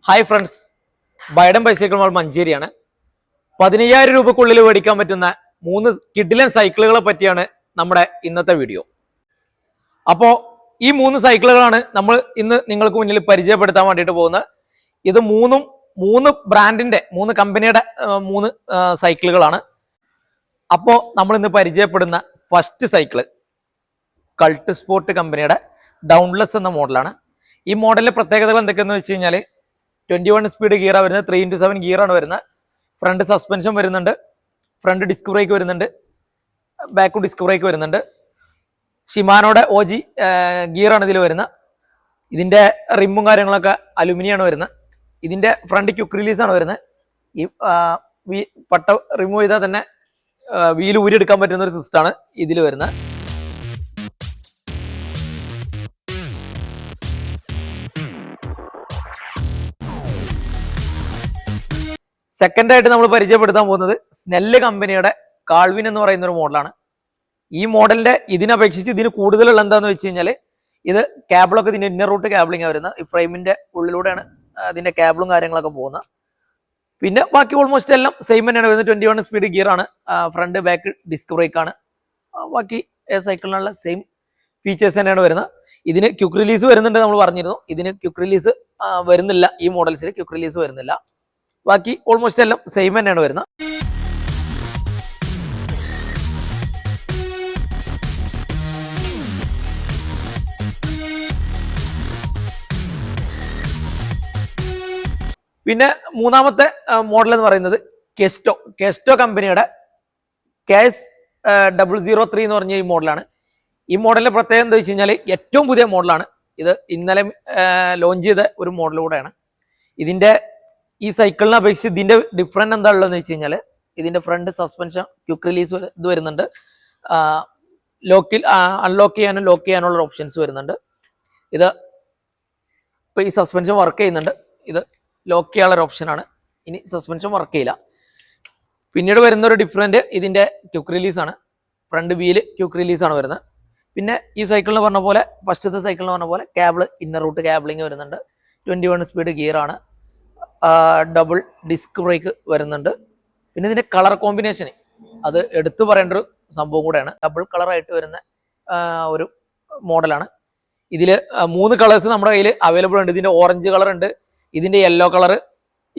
Hi friends, ബൈഡൻ bicycle mall മഞ്ചേരിയാണ്. 15,000 രൂപക്കുള്ളിൽ മേടിക്കാൻ പറ്റുന്ന 3 കിഡിലൻ സൈക്കിളുകളെ പറ്റിയാണ് നമ്മുടെ ഇന്നത്തെ വീഡിയോ. അപ്പോൾ ഈ 3 സൈക്കിളുകളാണ് നമ്മൾ ഇന്ന് നിങ്ങൾക്ക് മുന്നിൽ പരിചയപ്പെടുത്താൻ വേണ്ടിയിട്ട് പോകുന്നത്. ഇത് മൂന്ന് ബ്രാൻഡിന്റെ 3 കമ്പനിയുടെ 3 സൈക്കിളുകളാണ്. അപ്പോൾ നമ്മൾ ഇന്ന് പരിചയപ്പെടുന്ന ഫസ്റ്റ് സൈക്കിള് കൾട്ട് സ്പോർട്ട് കമ്പനിയുടെ ഡൗൺലെസ് എന്ന മോഡലാണ്. ഈ മോഡലിലെ പ്രത്യേകതകൾ എന്തൊക്കെയെന്ന് വെച്ച് കഴിഞ്ഞാൽ 21 സ്പീഡ് ഗിയറാണ് വരുന്നത്, 3x7 ഗിയറാണ് വരുന്നത്. ഫ്രണ്ട് സസ്പെൻഷൻ വരുന്നുണ്ട്, ഫ്രണ്ട് ഡിസ്ക് ബ്രേക്ക് വരുന്നുണ്ട്, ബാക്ക് ഡിസ്ക് ബ്രേക്ക് വരുന്നുണ്ട്. ഷിമാനോയുടെ OG ഗിയറാണ് ഇതിൽ വരുന്നത്. ഇതിൻ്റെ റിമ്മും കാര്യങ്ങളൊക്കെ അലുമിനിയാണ് വരുന്നത്. ഇതിൻ്റെ ഫ്രണ്ട് ക്യുക്ക് റിലീസാണ് വരുന്നത്. ഈ പട്ട റിമൂവ് ചെയ്താൽ തന്നെ വീൽ ഊരിയെടുക്കാൻ പറ്റുന്ന ഒരു സിസ്റ്റമാണ് ഇതിൽ വരുന്നത്. സെക്കൻഡ് ആയിട്ട് നമ്മൾ പരിചയപ്പെടുത്താൻ പോകുന്നത് സ്നെല്ല് കമ്പനിയുടെ കാൾവിൻ എന്ന് പറയുന്ന ഒരു മോഡലാണ്. ഈ മോഡലിന്റെ ഇതിനപേക്ഷിച്ച് ഇതിന് കൂടുതലുള്ള എന്താന്ന് വെച്ച് കഴിഞ്ഞാൽ ഇത് കേബിളൊക്കെ ഇതിന്റെ ഇന്നർ റൂട്ട് കേബിളിംഗ് വരുന്നത്. ഈ ഫ്രെയിമിന്റെ ഉള്ളിലൂടെയാണ് അതിന്റെ കേബിളും കാര്യങ്ങളൊക്കെ പോകുന്നത്. പിന്നെ ബാക്കി ഓൾമോസ്റ്റ് എല്ലാം സെയിം തന്നെയാണ് വരുന്നത്. 21 സ്പീഡ് ഗിയർ ആണ്, ഫ്രണ്ട് ബാക്ക് ഡിസ്ക് ബ്രേക്ക് ആണ്. ബാക്കി സൈക്കിളിനുള്ള സെയിം ഫീച്ചേഴ്സ് തന്നെയാണ് വരുന്നത്. ഇതിന് ക്യുക്ക് റിലീസ് വരുന്നുണ്ട്, നമ്മൾ പറഞ്ഞിരുന്നു. ഇതിന് ക്യുക്ക് റിലീസ് വരുന്നില്ല, ഈ മോഡൽസിൽ ക്യുക്ക് റിലീസ് വരുന്നില്ല. ബാക്കി ഓൾമോസ്റ്റ് എല്ലാം സെയിം തന്നെയാണ് വരുന്നത്. പിന്നെ മൂന്നാമത്തെ മോഡൽ എന്ന് പറയുന്നത് കെസ്റ്റോ കമ്പനിയുടെ KS003 എന്ന് പറഞ്ഞ ഈ മോഡലാണ്. ഈ മോഡലിന്റെ പ്രത്യേകത എന്താ വെച്ച് കഴിഞ്ഞാൽ ഏറ്റവും പുതിയ മോഡലാണ്. ഇത് ഇന്നലെ ലോഞ്ച് ചെയ്ത ഒരു മോഡലൂടെയാണ്. ഇതിന്റെ ഈ സൈക്കിളിനെ അപേക്ഷിച്ച് ഇതിന്റെ ഡിഫറൻറ്റ് എന്താ ഉള്ളതെന്ന് വെച്ച് കഴിഞ്ഞാൽ ഇതിന്റെ ഫ്രണ്ട് സസ്പെൻഷൻ ക്യുക്ക് റിലീസ് ഇത് വരുന്നുണ്ട്. അൺലോക്ക് ചെയ്യാനും ലോക്ക് ചെയ്യാനുള്ള ഓപ്ഷൻസ് വരുന്നുണ്ട്. ഇത് ഇപ്പൊ ഈ സസ്പെൻഷൻ വർക്ക് ചെയ്യുന്നുണ്ട്. ഇത് ലോക്ക് ചെയ്യാനുള്ള ഓപ്ഷനാണ്. ഇനി സസ്പെൻഷൻ വർക്ക് ചെയ്യില്ല. പിന്നീട് വരുന്ന ഒരു ഡിഫറൻറ്റ് ഇതിന്റെ ക്യുക്ക് റിലീസാണ്. ഫ്രണ്ട് വീല് ക്യുക്ക് റിലീസാണ് വരുന്നത്. പിന്നെ ഈ സൈക്കിളിന് പറഞ്ഞ പോലെ ഫസ്റ്റത്തെ സൈക്കിളിന് പറഞ്ഞ പോലെ കേബിള് ഇന്നർ റൂട്ട് കേബിളിങ് വരുന്നുണ്ട്. 21 സ്പീഡ് ഗിയറാണ്, ഡബിൾ ഡിസ്ക് ബ്രേക്ക് വരുന്നുണ്ട്. പിന്നെ ഇതിന്റെ കളർ കോമ്പിനേഷൻ അത് എടുത്തു പറയേണ്ട ഒരു സംഭവം കൂടെയാണ്. ഡബിൾ കളറായിട്ട് വരുന്ന ഒരു മോഡലാണ്. ഇതിൽ 3 കളേഴ്സ് നമ്മുടെ കയ്യിൽ അവൈലബിൾ ഉണ്ട്. ഇതിന്റെ ഓറഞ്ച് കളർ ഉണ്ട്, ഇതിന്റെ യെല്ലോ കളർ,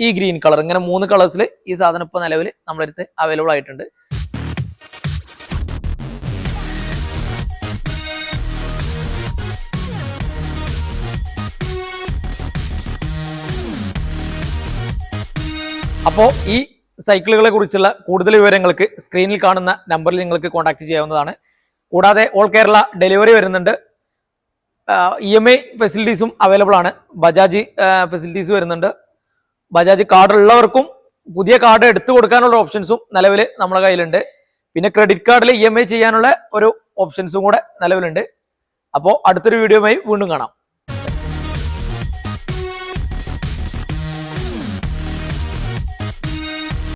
ഈ ഗ്രീൻ കളർ, ഇങ്ങനെ 3 കളേഴ്സിൽ ഈ സാധനം ഇപ്പോൾ നിലവിൽ നമ്മുടെ അടുത്ത് അവൈലബിൾ ആയിട്ടുണ്ട്. അപ്പോൾ ഈ സൈക്കിളുകളെ കുറിച്ചുള്ള കൂടുതൽ വിവരങ്ങൾക്ക് സ്ക്രീനിൽ കാണുന്ന നമ്പറിൽ നിങ്ങൾക്ക് കോൺടാക്ട് ചെയ്യാവുന്നതാണ്. കൂടാതെ ഓൾ കേരള ഡെലിവറി വരുന്നുണ്ട്. EMI ഫെസിലിറ്റീസും അവൈലബിൾ ആണ്. ബജാജ് ഫെസിലിറ്റീസ് വരുന്നുണ്ട്. ബജാജ് കാർഡ് ഉള്ളവർക്കും പുതിയ കാർഡ് എടുത്തു കൊടുക്കാനുള്ള ഓപ്ഷൻസും നിലവിൽ നമ്മുടെ കയ്യിലുണ്ട്. പിന്നെ ക്രെഡിറ്റ് കാർഡിൽ EMI ചെയ്യാനുള്ള ഒരു ഓപ്ഷൻസും കൂടെ നിലവിലുണ്ട്. അപ്പോൾ അടുത്തൊരു വീഡിയോയുമായി വീണ്ടും കാണാം.